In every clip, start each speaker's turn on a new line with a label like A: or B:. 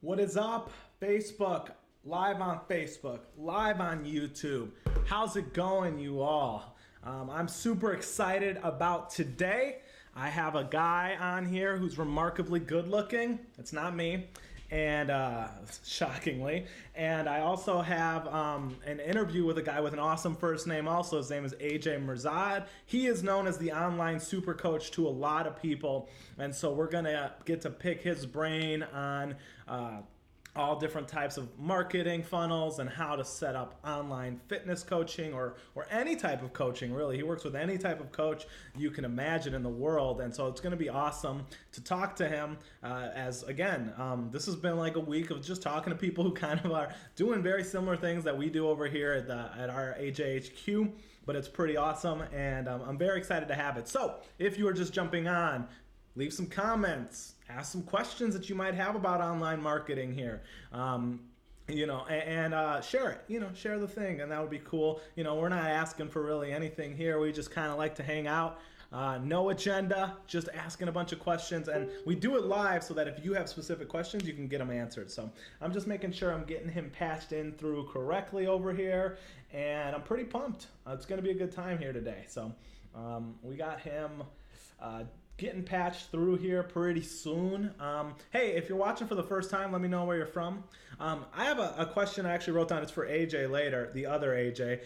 A: What is up, Facebook? Live on Facebook, live on YouTube. How's it going, you all? I'm super excited about today. I have a guy on here who's remarkably good looking. It's not me, and shockingly. And I also have an interview with a guy with an awesome first name also. His name is Mihrzad. He is known as the Online SuperCoach to a lot of people. And so we're going to get to pick his brain on all different types of marketing funnels and how to set up online fitness coaching or any type of coaching, really. He works with any type of coach you can imagine in the world. And so it's going to be awesome to talk to him this has been like a week of just talking to people who kind of are doing very similar things that we do over here at our AJHQ, but it's pretty awesome. And I'm very excited to have it. So if you are just jumping on, leave some comments, ask some questions that you might have about online marketing here. Share it, share the thing, and that would be cool. We're not asking for really anything here. We just kind of like to hang out. No agenda, just asking a bunch of questions, and we do it live so that if you have specific questions, you can get them answered. So I'm just making sure I'm getting him patched in through correctly over here, and I'm pretty pumped. It's going to be a good time here today. So we got him getting patched through here pretty soon. Hey, if you're watching for the first time, let me know where you're from. I have a question I actually wrote down. It's for AJ later, the other AJ.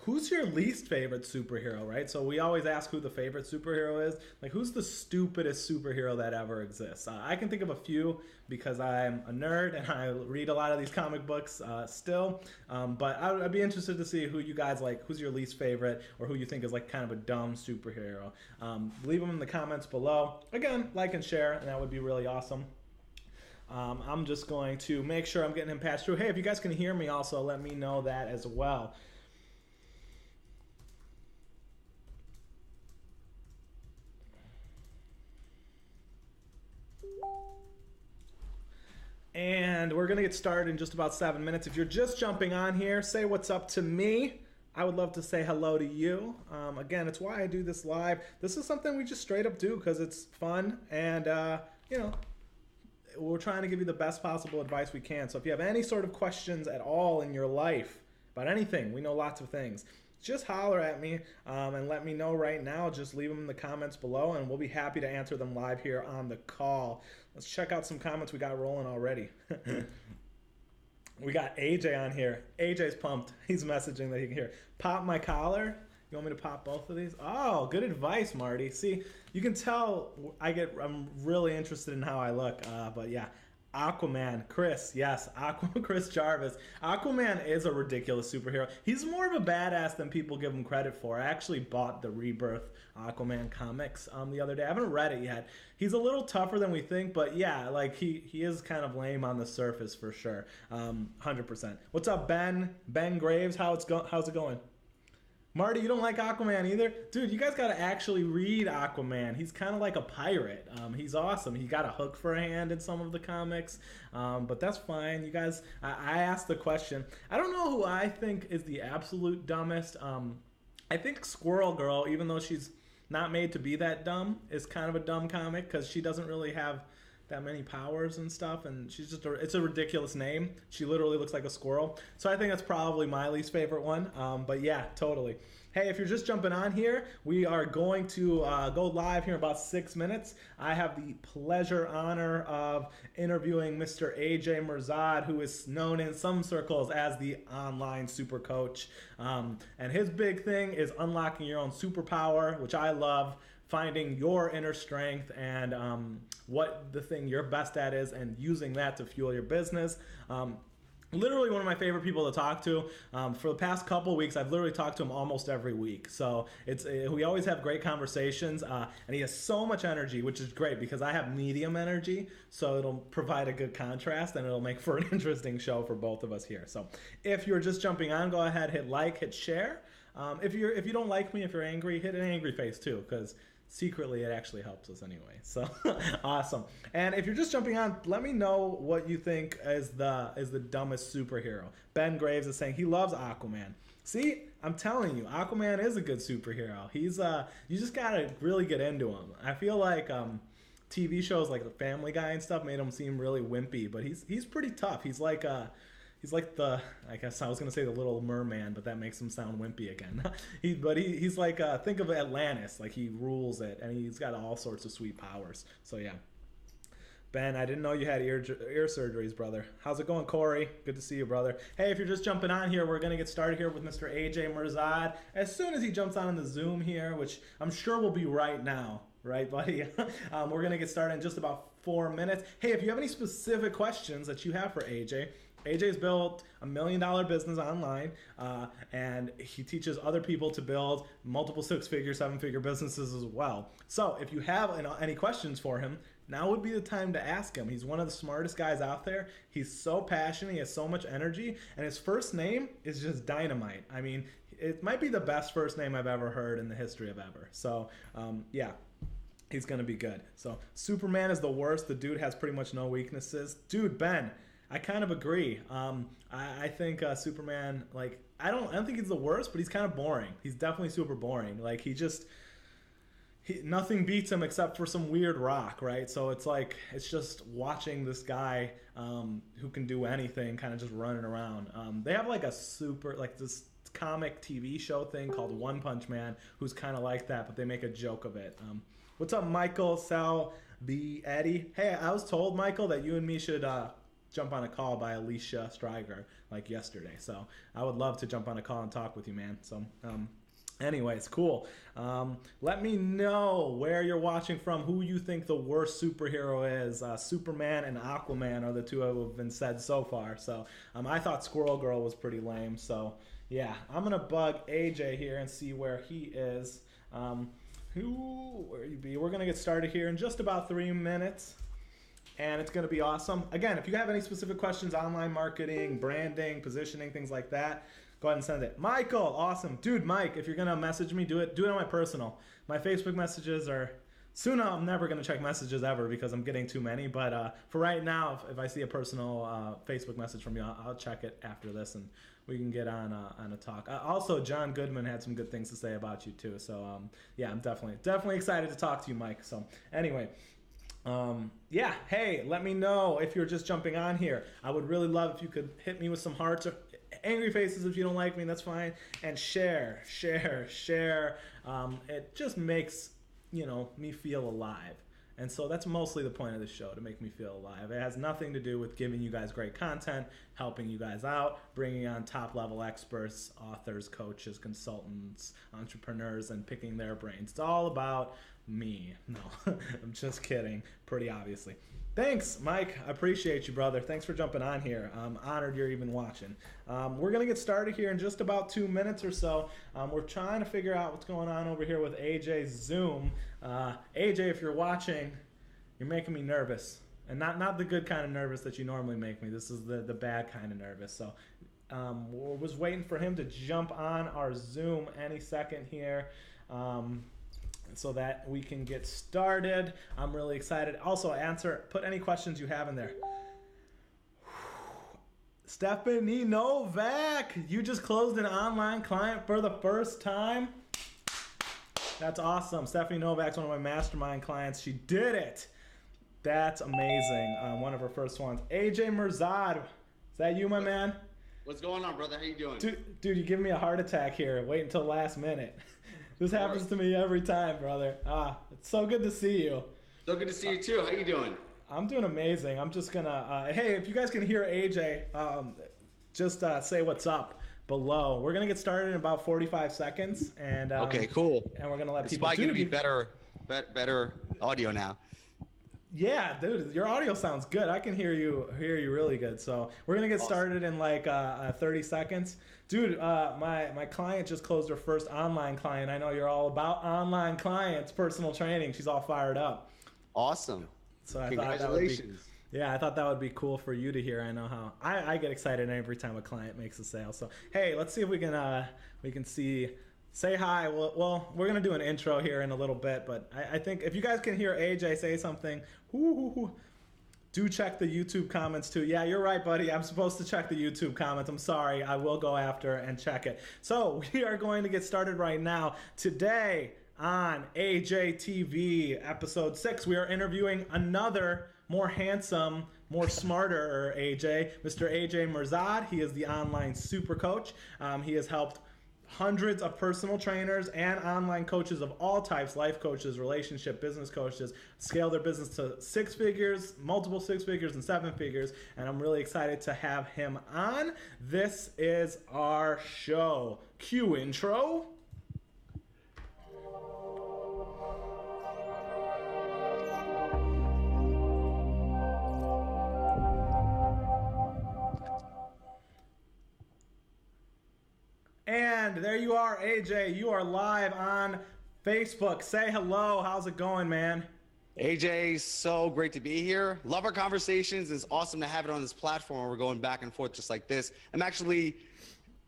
A: Who's your least favorite superhero, right? So we always ask who the favorite superhero is. Like, who's the stupidest superhero that ever exists? I can think of a few because I'm a nerd and I read a lot of these comic books still. But I'd be interested to see who you guys like. Who's your least favorite, or who you think is like kind of a dumb superhero? Leave them in the comments below. Again, like and share, and that would be really awesome. I'm just going to make sure I'm getting him patched through. Hey, if you guys can hear me also, let me know that as well. And we're going to get started in just about 7 minutes. If you're just jumping on here, say what's up to me. I would love to say hello to you. Again, it's why I do this live. This is something we just straight up do because it's fun. And, we're trying to give you the best possible advice we can. So if you have any sort of questions at all in your life about anything, we know lots of things, just holler at me and let me know right now. Just leave them in the comments below, and we'll be happy to answer them live here on the call. Let's check out some comments we got rolling already. We got AJ on here. AJ's pumped. He's messaging that he can hear. Pop my collar. You want me to pop both of these? Oh, good advice, Marty. See, you can tell I'm really interested in how I look. But yeah. Aquaman, Chris, yes, Chris Jarvis. Aquaman is a ridiculous superhero. He's more of a badass than people give him credit for. I actually bought the Rebirth Aquaman comics the other day. I haven't read it yet. He's a little tougher than we think, but yeah, like he is kind of lame on the surface for sure. 100%. What's up, Ben? Ben Graves, how's it going? Marty, you don't like Aquaman either? Dude, you guys got to actually read Aquaman. He's kind of like a pirate. He's awesome. He got a hook for a hand in some of the comics, but that's fine. You guys, I asked the question. I don't know who I think is the absolute dumbest. I think Squirrel Girl, even though she's not made to be that dumb, is kind of a dumb comic because she doesn't really have that many powers and stuff, and she's just it's a ridiculous name. She literally looks like a squirrel. So I think that's probably my least favorite one. But yeah, totally. Hey, if you're just jumping on here, we are going to go live here in about 6 minutes. I have the pleasure, honor of interviewing Mr. Mihrzad, who is known in some circles as the Online SuperCoach. And his big thing is unlocking your own superpower, which I love. Finding your inner strength and what the thing you're best at is, and using that to fuel your business. Literally one of my favorite people to talk to. For the past couple weeks, I've literally talked to him almost every week. So we always have great conversations, and he has so much energy, which is great because I have medium energy. So it'll provide a good contrast, and it'll make for an interesting show for both of us here. So if you're just jumping on, go ahead, hit like, hit share. If you don't like me, if you're angry, hit an angry face too, because secretly it actually helps us anyway. So awesome. And if you're just jumping on, let me know what you think is the dumbest superhero. Ben Graves is saying he loves Aquaman. See, I'm telling you, Aquaman is a good superhero. He's you just gotta really get into him. I feel like TV shows like the Family Guy and stuff made him seem really wimpy, but he's pretty tough. He's like the, I guess I was gonna say the Little Merman, but that makes him sound wimpy again. He's like, think of Atlantis, like he rules it, and he's got all sorts of sweet powers. So yeah. Ben, I didn't know you had ear surgeries, brother. How's it going, Corey? Good to see you, brother. Hey, if you're just jumping on here, we're going to get started here with Mr. AJ Mihrzad. As soon as he jumps on in the Zoom here, which I'm sure will be right now. Right, buddy? We're going to get started in just about 4 minutes. Hey, if you have any specific questions that you have for AJ, AJ's built $1 million business online, and he teaches other people to build multiple 6-figure, 7-figure businesses as well. So if you have any questions for him, now would be the time to ask him. He's one of the smartest guys out there. He's so passionate. He has so much energy. And his first name is just dynamite. I mean, it might be the best first name I've ever heard in the history of ever. So, yeah, he's going to be good. So, Superman is the worst. The dude has pretty much no weaknesses. Dude, Ben, I kind of agree. I think Superman, like, I don't think he's the worst, but he's kind of boring. He's definitely super boring. Like, nothing beats him except for some weird rock, right? So it's like, it's just watching this guy who can do anything kind of just running around. They have like this comic TV show thing called One Punch Man, who's kind of like that, but they make a joke of it. What's up, Michael, Sal, B, Eddie? Hey, I was told, Michael, that you and me should jump on a call by Alicia Stryger like yesterday. So I would love to jump on a call and talk with you, man. So, anyways, cool. Let me know where you're watching from, who you think the worst superhero is. Superman and Aquaman are the two who have been said so far. So I thought Squirrel Girl was pretty lame. So yeah, I'm going to bug AJ here and see where he is. Where you be? We're going to get started here in just about 3 minutes. And it's going to be awesome. Again, if you have any specific questions, online marketing, branding, positioning, things like that, go ahead and send it. Michael, awesome. Dude, Mike, if you're going to message me, do it on my personal. My Facebook messages are, soon I'm never going to check messages ever because I'm getting too many. But for right now, if I see a personal Facebook message from you, I'll check it after this and we can get on a talk. Also, John Goodman had some good things to say about you too. So yeah, I'm definitely excited to talk to you, Mike. So anyway. Yeah, hey, let me know if you're just jumping on here. I would really love if you could hit me with some hearts or angry faces if you don't like me, that's fine. And share. It just makes, me feel alive. And so that's mostly the point of the show, to make me feel alive. It has nothing to do with giving you guys great content, helping you guys out, bringing on top-level experts, authors, coaches, consultants, entrepreneurs, and picking their brains. It's all about me. No, I'm just kidding, pretty obviously. Thanks, Mike. I appreciate you, brother. Thanks for jumping on here. I'm honored you're even watching. We're going to get started here in just about 2 minutes or so. We're trying to figure out what's going on over here with AJ's Zoom. AJ, if you're watching, you're making me nervous. And not the good kind of nervous that you normally make me. This is the bad kind of nervous. So was waiting for him to jump on our Zoom any second here. So that we can get started. I'm really excited. Also, put any questions you have in there. Stephanie Novak, you just closed an online client for the first time. That's awesome. Stephanie Novak's one of my mastermind clients. She did it. That's amazing. One of her first ones. AJ Mihrzad, is that you, my man?
B: What's going on, brother? How you doing?
A: Dude, you give me a heart attack here. Wait until last minute. This happens to me every time, brother. It's so good to see you.
B: So good to see you too. How you doing?
A: I'm doing amazing. I'm just gonna, hey, if you guys can hear AJ, just say what's up below. We're gonna get started in about 45 seconds, and
B: okay, cool.
A: And we're gonna let
B: it's
A: people.
B: It's probably gonna be better audio now.
A: Yeah, dude, your audio sounds good. I can hear you really good. So we're gonna get started in like 30 seconds. Dude, my client just closed her first online client. I know you're all about online clients, personal training. She's all fired up.
B: Awesome.
A: So I
B: Congratulations.
A: I thought that would be cool for you to hear. I know how I get excited every time a client makes a sale. So hey, let's see if we can say hi. Well, we're gonna do an intro here in a little bit, but I think if you guys can hear AJ say something, do check the YouTube comments too. Yeah, you're right, buddy. I'm supposed to check the YouTube comments. I'm sorry. I will go after and check it. So we are going to get started right now. Today, on AJTV episode 6. We are interviewing another more handsome, more smarter AJ, Mr. AJ Mihrzad. He is the online super coach. He has helped hundreds of personal trainers and online coaches of all types, life coaches, relationship, business coaches, scale their business to 6 figures, multiple 6 figures, and 7 figures. And I'm really excited to have him on. This is our show. Cue intro. And there you are, AJ. You are live on Facebook. Say hello. How's it going, man?
B: AJ, so great to be here. Love our conversations. It's awesome to have it on this platform. We're going back and forth just like this. I'm actually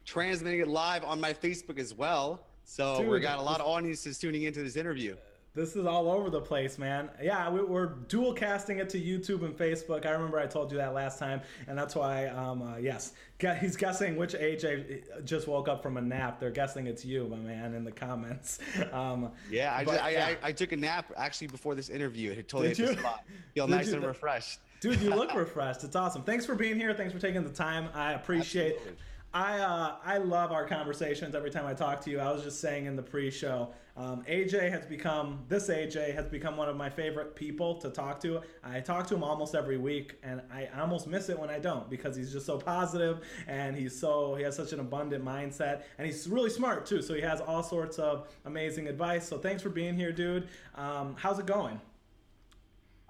B: transmitting it live on my Facebook as well. So we got a lot of audiences tuning into this interview.
A: This is all over the place, man. Yeah, we're dual casting it to YouTube and Facebook. I remember I told you that last time, and that's why, yes. He's guessing which AJ just woke up from a nap. They're guessing it's you, my man, in the comments.
B: I took a nap actually before this interview. It totally hit the spot. Feel nice and refreshed.
A: Dude, you look refreshed. It's awesome. Thanks for being here. Thanks for taking the time. I appreciate it. I love our conversations every time I talk to you. I was just saying in the pre-show, AJ has become one of my favorite people to talk to. I talk to him almost every week, and I almost miss it when I don't, because he's just so positive, and he has such an abundant mindset, and he's really smart too. So he has all sorts of amazing advice. So thanks for being here, dude. How's it going?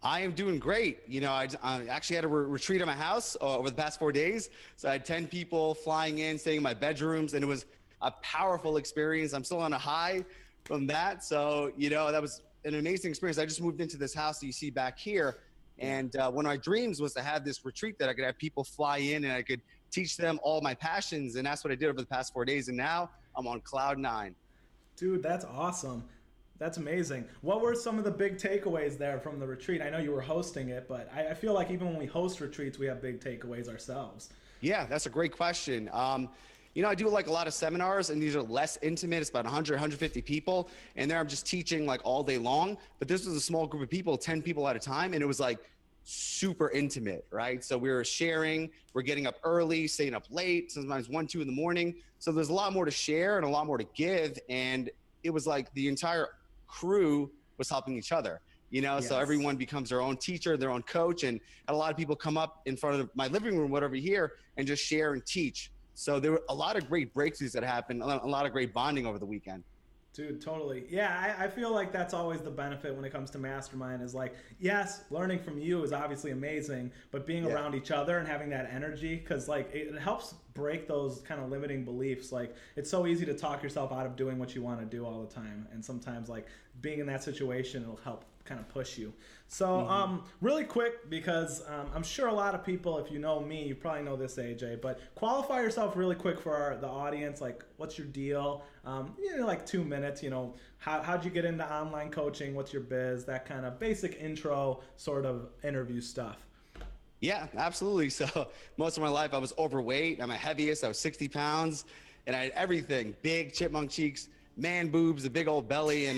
B: I am doing great. You know, I actually had a retreat at my house over the past 4 days. So I had 10 people flying in, staying in my bedrooms, and it was a powerful experience. I'm still on a high from that. So, you know, that was an amazing experience. I just moved into this house that you see back here. And one of my dreams was to have this retreat that I could have people fly in and I could teach them all my passions. And that's what I did over the past 4 days. And now I'm on cloud 9.
A: Dude, that's awesome. That's amazing. What were some of the big takeaways there from the retreat? I know you were hosting it, but I feel like even when we host retreats, we have big takeaways ourselves. Yeah,
B: that's a great question. You know, I do like a lot of seminars, and these are less intimate. It's about 100, 150 people, and there I'm just teaching like all day long. But this was a small group of people, 10 people at a time, and it was like super intimate, right? So we were sharing, we're getting up early, staying up late, sometimes 1, 2 in the morning. So there's a lot more to share and a lot more to give, and it was like the entire crew was helping each other, you know. Yes. So everyone becomes their own teacher, their own coach, and a lot of people come up in front of my living room, whatever here, and just share and teach. So there were a lot of great breakthroughs that happened, a lot of great bonding over the weekend.
A: Dude, totally. Yeah, I feel like that's always the benefit when it comes to mastermind is like, yes, learning from you is obviously amazing, but being around each other and having that energy, because like it helps break those kind of limiting beliefs. Like it's so easy to talk yourself out of doing what you want to do all the time, and sometimes like being in that situation will help kind of push you. So really quick, because I'm sure a lot of people, if you know me, you probably know this, AJ, but qualify yourself really quick for the audience. Like, what's your deal? You know, like 2 minutes, you know, how'd you get into online coaching? What's your biz? That kind of basic intro sort of interview stuff.
B: Yeah, absolutely. So most of my life I was overweight. I'm my heaviest. I was 60 pounds, and I had everything: big chipmunk cheeks, man boobs, a big old belly, and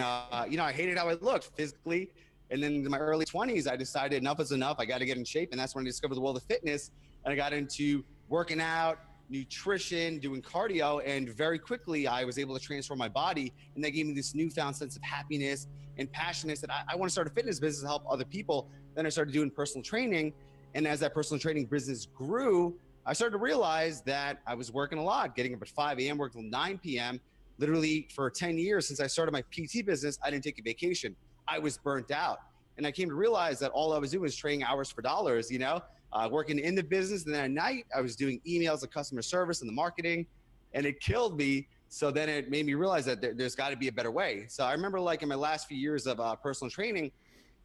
B: you know, I hated how I looked physically. And then in my early 20s, I decided enough is enough. I got to get in shape, and that's when I discovered the world of fitness. And I got into working out, nutrition, doing cardio, and very quickly I was able to transform my body, and that gave me this newfound sense of happiness and passionate that I want to start a fitness business to help other people. Then I started doing personal training, and as that personal training business grew, I started to realize that I was working a lot, getting up at 5 a.m., working till 9 p.m. Literally for 10 years since I started my PT business, I didn't take a vacation. I was burnt out. And I came to realize that all I was doing was trading hours for dollars, you know, working in the business. And then at night, I was doing emails and customer service and the marketing, and it killed me. So then it made me realize that there's got to be a better way. So I remember like in my last few years of personal training,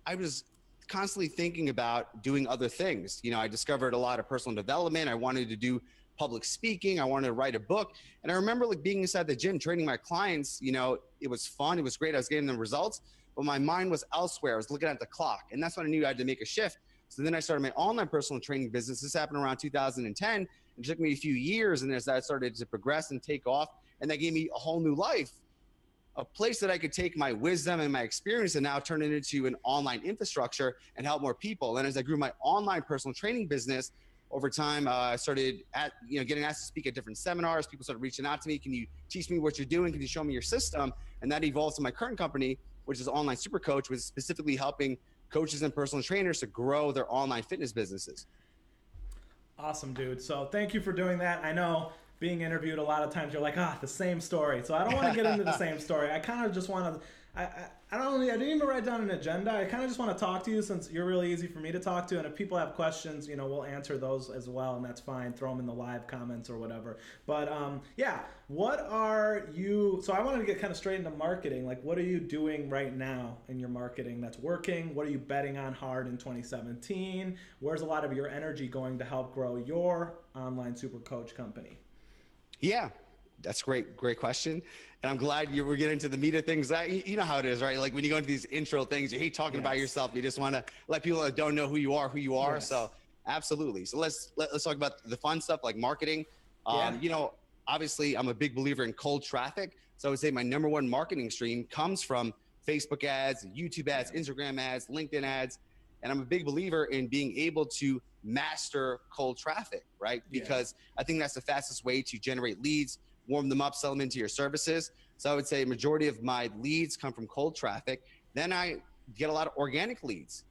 B: I was constantly thinking about doing other things. You know, I discovered a lot of personal development. I wanted to do public speaking. I wanted to write a book. And I remember like being inside the gym, training my clients, you know, it was fun. It was great. I was getting the results, but my mind was elsewhere. I was looking at the clock, and that's when I knew I had to make a shift. So then I started my online personal training business. This happened around 2010. It took me a few years, and as that started to progress and take off, and that gave me a whole new life. a place that I could take my wisdom and my experience and now turn it into an online infrastructure and help more people. And as I grew my online personal training business over time, I started getting asked to speak at different seminars. People started reaching out to me. Can you teach me what you're doing? Can you show me your system? And that evolved to my current company, which is Online SuperCoach, which is specifically helping coaches and personal trainers to grow their online fitness businesses.
A: Awesome, dude. So thank you for doing that. I know being interviewed, a lot of times you're like, the same story. So I don't want to get into the same story. I kind of just want to, I didn't even write down an agenda. I kind of just want to talk to you since you're really easy for me to talk to. And if people have questions, we'll answer those as well. And that's fine. Throw them in the live comments or whatever. But what are you, so I wanted to get kind of straight into marketing. Like, what are you doing right now in your marketing that's working? What are you betting on hard in 2017? Where's a lot of your energy going to help grow your Online SuperCoach company?
B: Yeah, that's great question. And I'm glad you were getting to the meat of things. You know how it is, right? Like when you go into these intro things, you hate talking about yourself. You just want to let people that don't know who you are. Yes. So absolutely. So let's talk about the fun stuff like marketing. Obviously I'm a big believer in cold traffic. So I would say my number one marketing stream comes from Facebook ads, YouTube ads, Instagram ads, LinkedIn ads. And I'm a big believer in being able to master cold traffic, right? Because I think that's the fastest way to generate leads, warm them up, sell them into your services. So I would say a majority of my leads come from cold traffic. Then I get a lot of organic leads.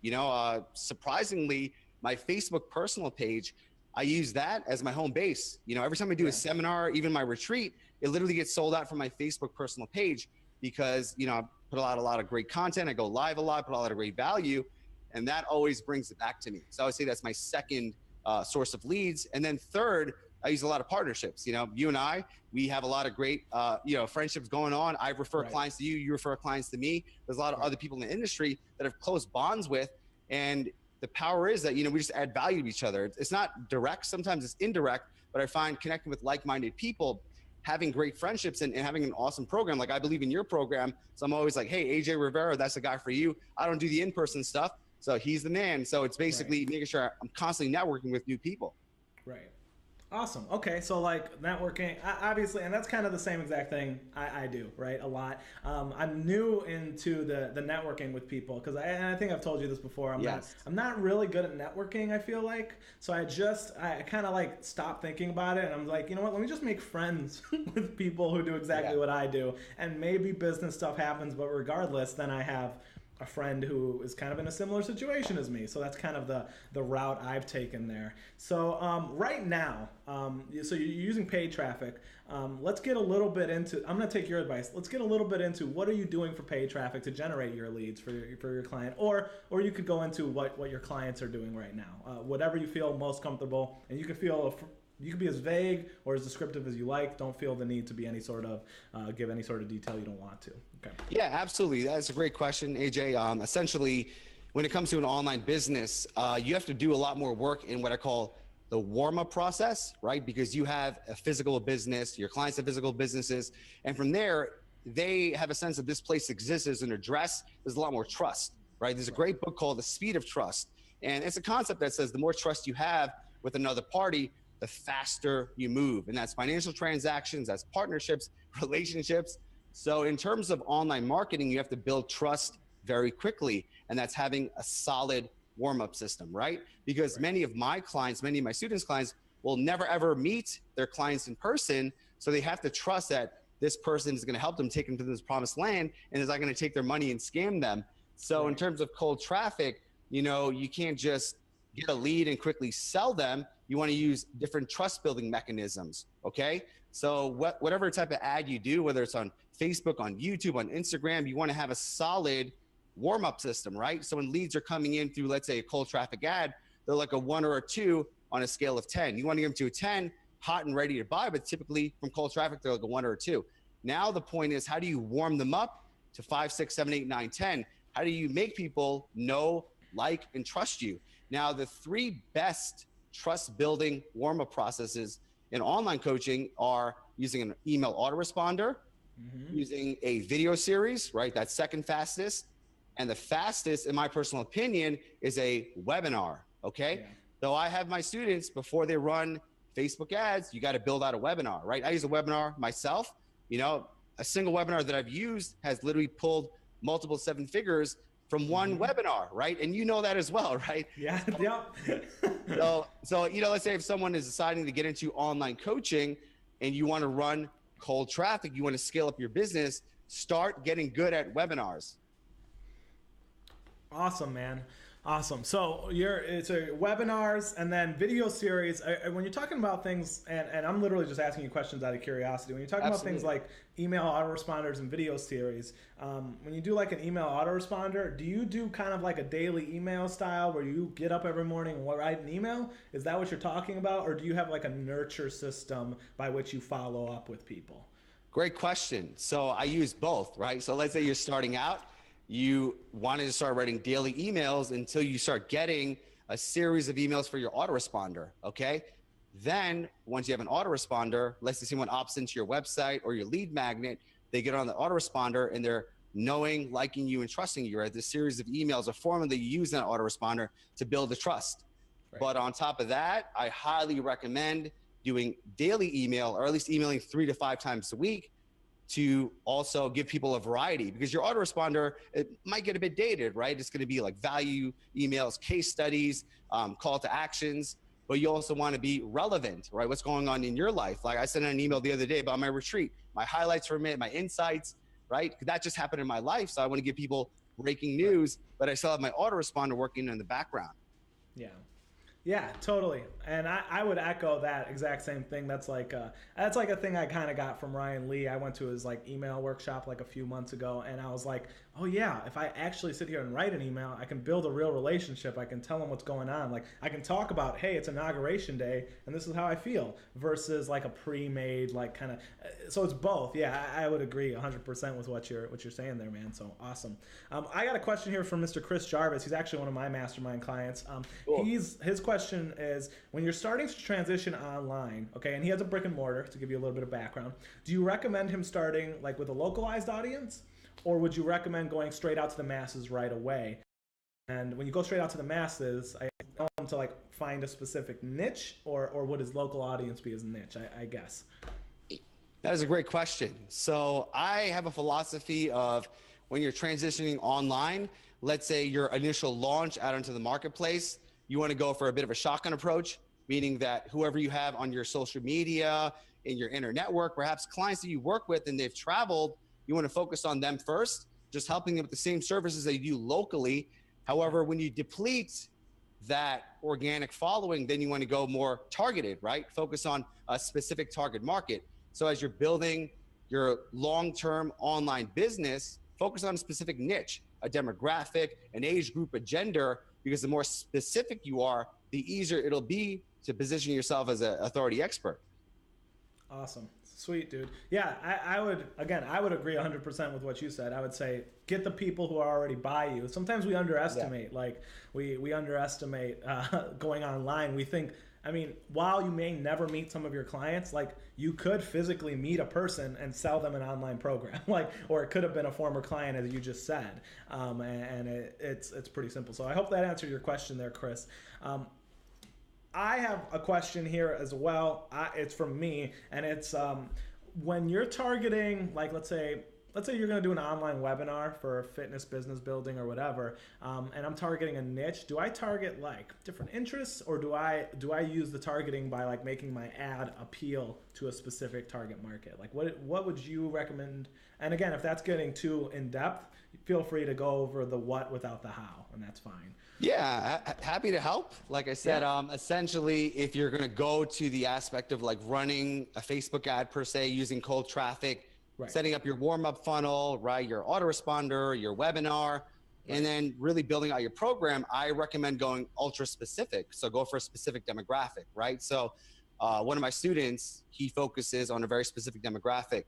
B: Surprisingly, my Facebook personal page, I use that as my home base. Every time I do a seminar, even my retreat, it literally gets sold out from my Facebook personal page because, I put out a lot of great content. I go live a lot, put a lot of great value. And that always brings it back to me. So I would say that's my second source of leads. And then third, I use a lot of partnerships. You and I, we have a lot of great, friendships going on. I refer clients to you, you refer clients to me. There's a lot of other people in the industry that have close bonds with. And the power is that, we just add value to each other. It's not direct. Sometimes it's indirect, but I find connecting with like-minded people, having great friendships and having an awesome program. Like I believe in your program. So I'm always like, hey, AJ Rivera, that's the guy for you. I don't do the in-person stuff. So he's the man. So it's basically making sure I'm constantly networking with new people.
A: Right. Awesome. Okay. So like networking, obviously, and that's kind of the same exact thing I do, right? A lot. I'm new into the networking with people because I think I've told you this before. I'm not really good at networking, I feel like. So I kind of like stopped thinking about it. And I'm like, you know what? Let me just make friends with people who do exactly what I do. And maybe business stuff happens, but regardless, then I have a friend who is kind of in a similar situation as me. So that's kind of the route I've taken there. So right now, so you're using paid traffic. Let's get a little bit into, I'm going to take your advice. Let's get a little bit into what are you doing for paid traffic to generate your leads for your client, or you could go into what your clients are doing right now. Whatever you feel most comfortable, and you can be as vague or as descriptive as you like. Don't feel the need to be any sort of give any sort of detail you don't want to. Okay.
B: Yeah, absolutely. That's a great question, AJ. Essentially, when it comes to an online business, you have to do a lot more work in what I call the warm-up process, right? Because you have a physical business, your clients have physical businesses, and from there, they have a sense that this place exists as an address. There's a lot more trust, right? There's a great book called The Speed of Trust, and it's a concept that says the more trust you have with another party, the faster you move. And that's financial transactions, that's partnerships, relationships. So in terms of online marketing, you have to build trust very quickly. And that's having a solid warm-up system, right? Because many of my clients, many of my students' clients will never ever meet their clients in person. So they have to trust that this person is going to help them take them to this promised land and is not going to take their money and scam them. So in terms of cold traffic, you can't just get a lead and quickly sell them. You want to use different trust building mechanisms. Okay. So whatever type of ad you do, whether it's on Facebook, on YouTube, on Instagram, you want to have a solid warm up system, right? So when leads are coming in through, let's say a cold traffic ad, they're like a 1 or a 2 on a scale of 10. You want to get them to a 10, hot and ready to buy, but typically from cold traffic, they're like a 1 or a 2. Now the point is, how do you warm them up to 5, 6, 7, 8, 9, 10? How do you make people know, like, and trust you? Now, the 3 best trust building warm-up processes in online coaching are using an email autoresponder, using a video series, right? That's second fastest. And the fastest, in my personal opinion, is a webinar, okay? So I have my students, before they run Facebook ads, you got to build out a webinar, right? I use a webinar myself. a single webinar that I've used has literally pulled multiple seven figures from one webinar, right? And you know that as well, right?
A: Yeah, yep.
B: So, let's say if someone is deciding to get into online coaching and you want to run cold traffic, you want to scale up your business, start getting good at webinars.
A: Awesome, man. Awesome. So it's a webinars and then video series. When you're talking about things, and I'm literally just asking you questions out of curiosity. When you're talking about things like email autoresponders and video series, when you do like an email autoresponder, do you do kind of like a daily email style where you get up every morning and write an email? Is that what you're talking about? Or do you have like a nurture system by which you follow up with people?
B: Great question. So I use both, right? So let's say you're starting out. You wanted to start writing daily emails until you start getting a series of emails for your autoresponder, okay? Then once you have an autoresponder, let's say someone opts into your website or your lead magnet, they get on the autoresponder and they're knowing, liking you, and trusting you, right? This series of emails, a formula that you use in an autoresponder to build the trust. Right. But on top of that, I highly recommend doing daily email, or at least emailing 3 to 5 times a week, to also give people a variety, because your autoresponder, it might get a bit dated, right? It's going to be like value emails, case studies, call to actions, but you also want to be relevant, right? What's going on in your life? Like I sent an email the other day about my retreat, my highlights from it, my insights, right? That just happened in my life. So I want to give people breaking news, but I still have my autoresponder working in the background.
A: Yeah. Yeah, totally. And I would echo that exact same thing. That's like a thing I kind of got from Ryan Lee. I went to his like email workshop like a few months ago, and I was like, oh yeah, if I actually sit here and write an email, I can build a real relationship. I can tell them what's going on. Like I can talk about, hey, it's inauguration day and this is how I feel, versus like a pre-made like kind of. So it's both. Yeah, I would agree 100% with what you're saying there, man. So awesome. I got a question here from Mr. Chris Jarvis. He's actually one of my mastermind clients.
B: Cool.
A: His question is, when you're starting to transition online, okay, and he has a brick and mortar, to give you a little bit of background, do you recommend him starting like with a localized audience, or would you recommend going straight out to the masses right away? And when you go straight out to the masses, I want him to like find a specific niche, or would his local audience be his niche, I guess?
B: That is a great question. So I have a philosophy of when you're transitioning online, let's say your initial launch out into the marketplace, you want to go for a bit of a shotgun approach, meaning that whoever you have on your social media, in your inner network, perhaps clients that you work with and they've traveled, you want to focus on them first, just helping them with the same services that you do locally. However, when you deplete that organic following, then you want to go more targeted, right? Focus on a specific target market. So as you're building your long-term online business, focus on a specific niche, a demographic, an age group, a gender, because the more specific you are, the easier it'll be to position yourself as an authority expert.
A: Awesome. Sweet, dude. Yeah, I would agree 100% with what you said. I would say get the people who are already by you. Sometimes we underestimate, like we underestimate going online. We think, I mean, while you may never meet some of your clients, like you could physically meet a person and sell them an online program, like, or it could have been a former client, as you just said, and it's pretty simple. So I hope that answered your question there, Chris. I have a question here as well. It's from me, and it's when you're targeting, like, let's say you're going to do an online webinar for fitness business building or whatever, and I'm targeting a niche. Do I target like different interests, or do I use the targeting by like making my ad appeal to a specific target market? Like what would you recommend? And again, if that's getting too in depth, feel free to go over the what without the how, and that's fine.
B: Yeah, happy to help. Like I said, essentially, if you're going to go to the aspect of like running a Facebook ad per se, using cold traffic, right, setting up your warm-up funnel, right, your autoresponder, your webinar, right, and then really building out your program, I recommend going ultra specific. So go for a specific demographic, right? So one of my students, he focuses on a very specific demographic,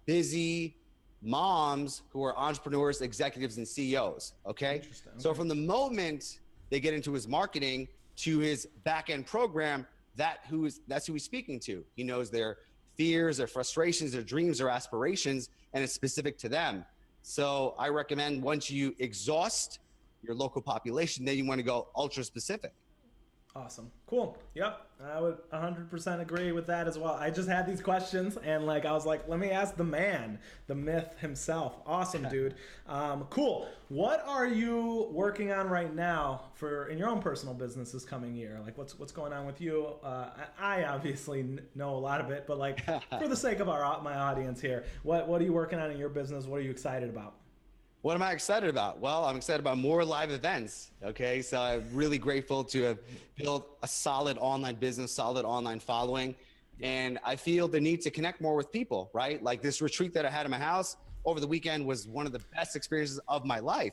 B: busy moms who are entrepreneurs, executives, and CEOs, okay? So from the moment they get into his marketing to his back-end program, that's who he's speaking to. He knows their fears, their frustrations, their dreams, their aspirations, and it's specific to them. So I recommend once you exhaust your local population, then you want to go ultra specific.
A: Awesome. Cool. Yep. I would 100% agree with that as well. I just had these questions and like, I was like, let me ask the man, the myth himself. Awesome, dude. Cool. What are you working on right now in your own personal business this coming year? Like what's going on with you? I obviously know a lot of it, but like for the sake of my audience here, what are you working on in your business? What are you excited about?
B: What am I excited about? Well, I'm excited about more live events. Okay. So I'm really grateful to have built a solid online business, solid online following. And I feel the need to connect more with people, right? Like this retreat that I had in my house over the weekend was one of the best experiences of my life.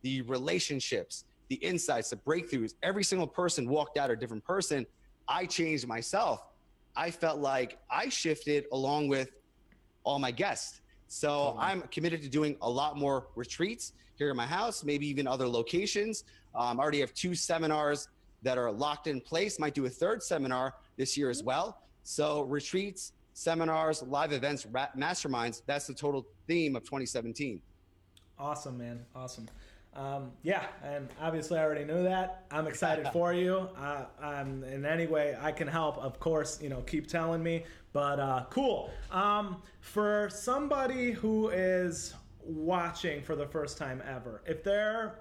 B: The relationships, the insights, the breakthroughs, every single person walked out a different person. I changed myself. I felt like I shifted along with all my guests. So I'm committed to doing a lot more retreats here in my house, maybe even other locations. I already have 2 seminars that are locked in place. Might do a 3rd seminar this year as well. So retreats, seminars, live events, masterminds, that's the total theme of 2017.
A: Awesome, man. Awesome. Yeah, and obviously I already knew that. I'm excited for you. In any way I can help, of course, keep telling me. But cool. For somebody who is watching for the first time ever, if they're,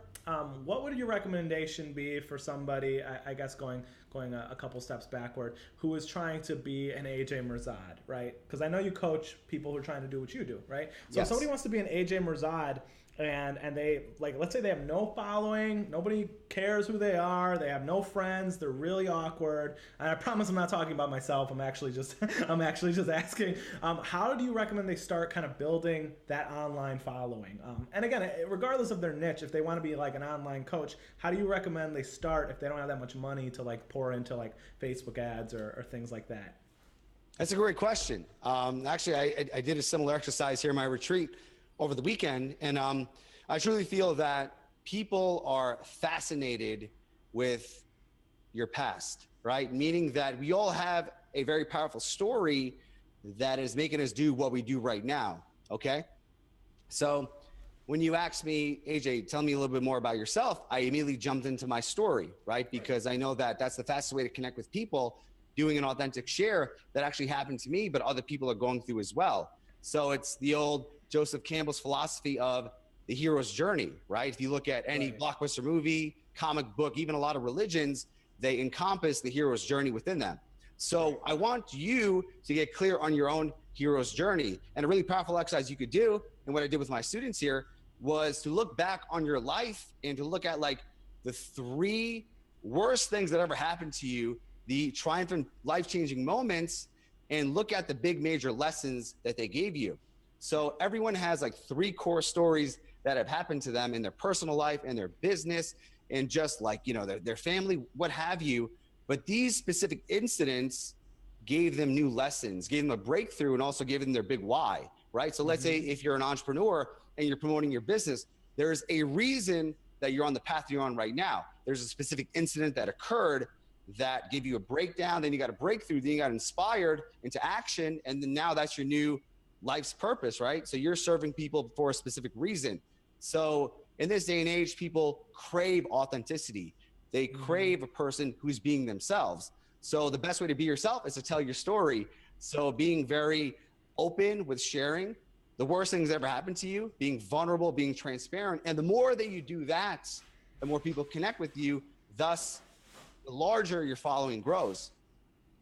A: what would your recommendation be for somebody, I guess going a couple steps backward, who is trying to be an AJ Mihrzad, right? Because I know you coach people who are trying to do what you do, right? So if somebody wants to be an AJ Mihrzad, and they, like, let's say they have no following, nobody cares who they are, they have no friends, they're really awkward. And I promise I'm not talking about myself. I'm actually just asking, how do you recommend they start kind of building that online following? And again, regardless of their niche, if they want to be like an online coach, how do you recommend they start if they don't have that much money to like pour into like Facebook ads or things like that?
B: That's a great question. Actually, I did a similar exercise here in my retreat over the weekend. And I truly feel that people are fascinated with your past, right? Meaning that we all have a very powerful story that is making us do what we do right now, okay? So when you asked me, AJ, tell me a little bit more about yourself, I immediately jumped into my story, right? Because I know that that's the fastest way to connect with people, doing an authentic share that actually happened to me, but other people are going through as well. So it's the old Joseph Campbell's philosophy of the hero's journey, right? If you look at any blockbuster movie, comic book, even a lot of religions, they encompass the hero's journey within them. So I want you to get clear on your own hero's journey. And a really powerful exercise you could do, and what I did with my students here, was to look back on your life and to look at like the 3 worst things that ever happened to you, the triumphant life-changing moments, and look at the big major lessons that they gave you. So everyone has like 3 core stories that have happened to them in their personal life and their business and just like, their family, what have you. But these specific incidents gave them new lessons, gave them a breakthrough, and also gave them their big why, right? So let's say if you're an entrepreneur and you're promoting your business, there's a reason that you're on the path you're on right now. There's a specific incident that occurred that gave you a breakdown, then you got a breakthrough, then you got inspired into action, and then now that's your new life's purpose, right? So you're serving people for a specific reason. So in this day and age, people crave authenticity. They crave a person who's being themselves. So the best way to be yourself is to tell your story. So being very open with sharing the worst things that ever happened to you, being vulnerable, being transparent. And the more that you do that, the more people connect with you. Thus, the larger your following grows.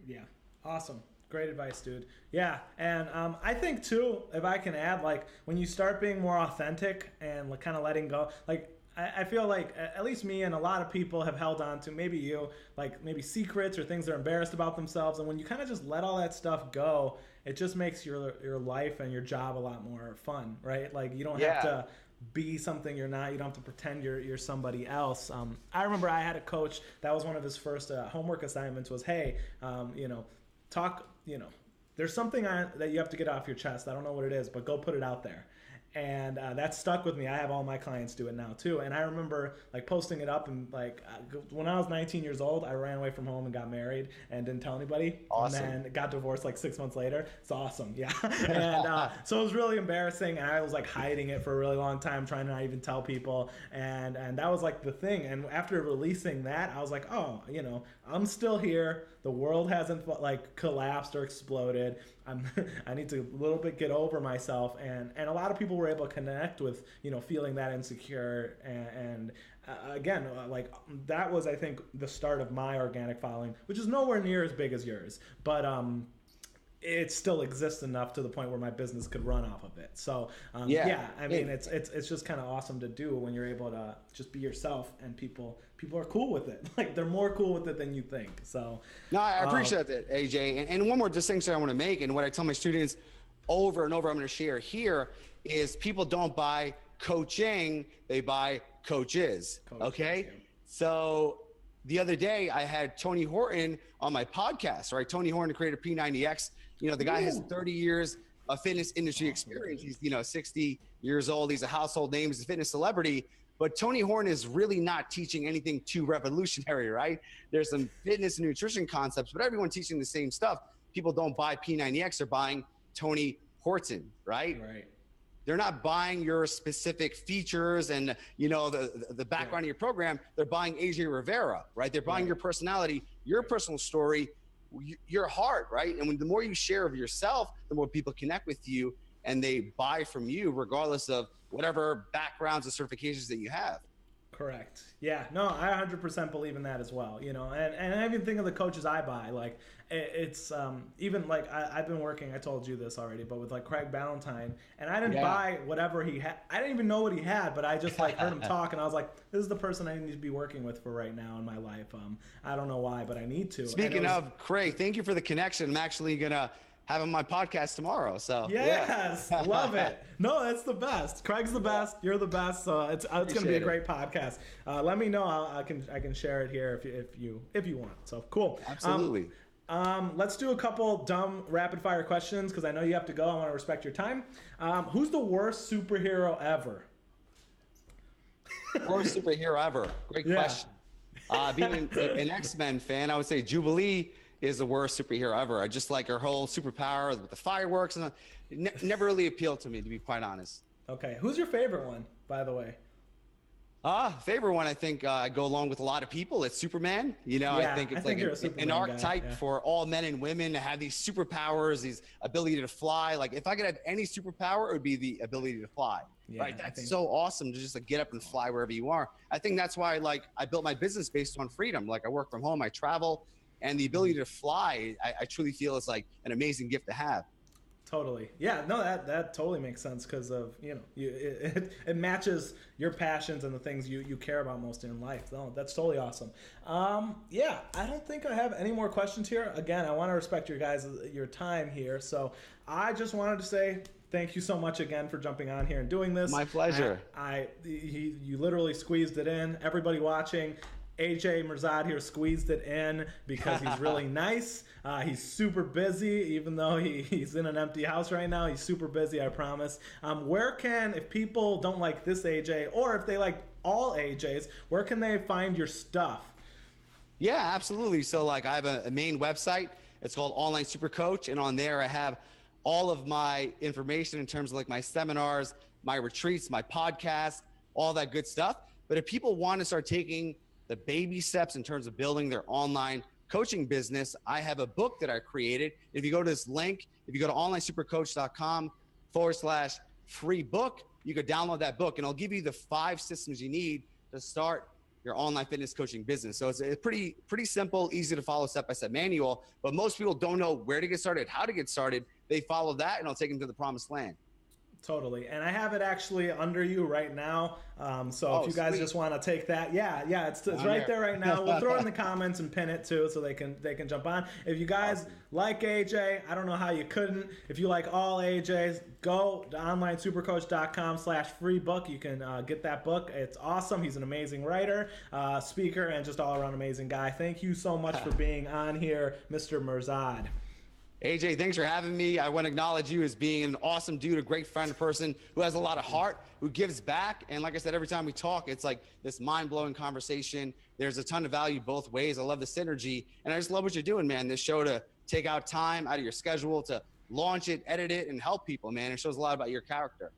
A: Yeah. Awesome. Great advice, dude. Yeah. And I think too, if I can add, like when you start being more authentic and like, kind of letting go, like I feel like at least me and a lot of people have held on to, maybe you, like maybe secrets or things they're embarrassed about themselves. And when you kind of just let all that stuff go, it just makes your life and your job a lot more fun, right? Like you don't have to be something you're not. You don't have to pretend you're somebody else. I remember I had a coach, that was one of his first homework assignments was, hey, talk, there's something that you have to get off your chest. I don't know what it is, but go put it out there. And that stuck with me. I have all my clients do it now too. And I remember like posting it up, and like when I was 19 years old, I ran away from home and got married and didn't tell anybody.
B: Awesome.
A: And then got divorced like 6 months later. It's awesome. Yeah. And so it was really embarrassing. And I was like hiding it for a really long time, trying to not even tell people. And that was like the thing. And after releasing that, I was like, oh, you know, I'm still here. The world hasn't like collapsed or exploded. I need to a little bit get over myself, and a lot of people were able to connect with, you know, feeling that insecure, and again, like that was, I think, the start of my organic following, which is nowhere near as big as yours, but it still exists enough to the point where my business could run off of it. So yeah, I mean, it's just kind of awesome to do when you're able to just be yourself, and people are cool with it. Like they're more cool with it than you think. So
B: no, I appreciate that, AJ. And one more distinction I want to make, and what I tell my students over and over, I'm going to share here, is people don't buy coaching, they buy coaches. Okay. Yeah. So the other day I had Tony Horton on my podcast, right? Tony Horton, the creator of P90X. You know, the guy has 30 years of fitness industry experience. He's, you know, 60 years old. He's a household name. He's a fitness celebrity. But Tony Horton is really not teaching anything too revolutionary, right? There's some fitness and nutrition concepts, but everyone's teaching the same stuff. People don't buy P90X, they're buying Tony Horton, right?
A: Right.
B: They're not buying your specific features and, you know, the background of your program. They're buying AJ Rivera, right? They're buying your personality, your personal story, your heart, right? And the more you share of yourself, the more people connect with you, and they buy from you regardless of whatever backgrounds and certifications that you have.
A: Correct. Yeah, no, I 100% believe in that as well. You know, and I even think of the coaches I buy, like it's even like I've been working, I told you this already, but with like Craig Ballantyne, and I didn't buy whatever he had. I didn't even know what he had, but I just like heard him talk, and I was like, this is the person I need to be working with for right now in my life. I don't know why, but I need to.
B: Speaking of Craig, thank you for the connection. I'm actually gonna have him on my podcast tomorrow. So
A: yes, love it. No, it's the best. Craig's the best. You're the best. So it's going to be a great podcast. Let me know. I can share it here if you want. So cool.
B: Absolutely.
A: Let's do a couple dumb rapid fire questions because I know you have to go. I want to respect your time. Who's the worst superhero ever?
B: Worst superhero ever. Great question. Being an X-Men fan, I would say Jubilee is the worst superhero ever. I just like her whole superpower with the fireworks, and it never really appealed to me, to be quite honest.
A: Okay, who's your favorite one, by the way?
B: Favorite one, I think I go along with a lot of people. It's Superman. You know, I think it's like an archetype for all men and women to have these superpowers, these ability to fly. Like if I could have any superpower, it would be the ability to fly. Yeah, right? That's so awesome to just like get up and fly wherever you are. I think that's why like I built my business based on freedom. Like I work from home, I travel. And the ability to fly, I truly feel is like an amazing gift to have.
A: Totally. Yeah, no, that totally makes sense because of, you know, it matches your passions and the things you care about most in life. No, that's totally awesome. Yeah, I don't think I have any more questions here. Again, I want to respect your time here. So I just wanted to say thank you so much again for jumping on here and doing this.
B: My pleasure.
A: You literally squeezed it in. Everybody watching, AJ Mihrzad here squeezed it in because he's really nice. He's super busy, even though he's in an empty house right now. He's super busy, I promise. If people don't like this AJ, or if they like all AJs, where can they find your stuff?
B: Yeah, absolutely. So like I have a main website. It's called Online SuperCoach. And on there I have all of my information in terms of like my seminars, my retreats, my podcast, all that good stuff. But if people want to start taking the baby steps in terms of building their online coaching business, I have a book that I created. If you go to this link, if you go to onlinesupercoach.com/free book, you could download that book and it'll give you the 5 systems you need to start your online fitness coaching business. So it's a pretty simple, easy to follow step-by-step manual, but most people don't know where to get started, how to get started. They follow that and it'll take them to the promised land.
A: Totally. And I have it actually under you right now. So if you guys just want to take that, it's right there right now. We'll throw it in the comments and pin it too so they can jump on. If you guys like AJ, I don't know how you couldn't. If you like all AJs, go to onlinesupercoach.com/free book. You can get that book. It's awesome. He's an amazing writer, speaker, and just all around amazing guy. Thank you so much for being on here, Mr. Mihrzad.
B: AJ, thanks for having me. I want to acknowledge you as being an awesome dude, a great friend, a person who has a lot of heart, who gives back. And like I said, every time we talk, it's like this mind-blowing conversation. There's a ton of value both ways. I love the synergy. And I just love what you're doing, man. This show to take out time out of your schedule to launch it, edit it, and help people, man. It shows a lot about your character.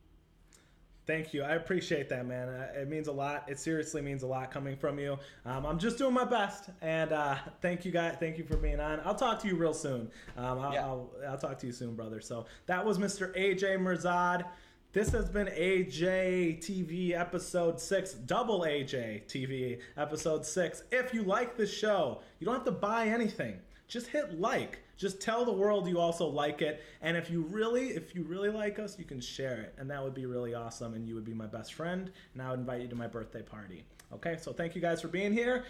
A: Thank you. I appreciate that, man. It means a lot. It seriously means a lot coming from you. I'm just doing my best, and thank you, guys. Thank you for being on. I'll talk to you real soon. I'll talk to you soon, brother. So that was Mr. AJ Mihrzad. This has been AJ TV episode 6, double AJ TV episode 6. If you like this show, you don't have to buy anything. Just hit like. Just tell the world you also like it. And if you really like us, you can share it. And that would be really awesome. And you would be my best friend. And I would invite you to my birthday party. Okay, so thank you guys for being here.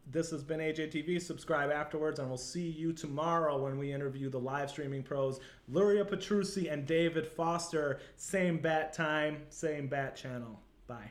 A: This has been AJ TV. Subscribe afterwards. And we'll see you tomorrow when we interview the live streaming pros, Luria Petrucci and David Foster. Same bat time, same bat channel. Bye.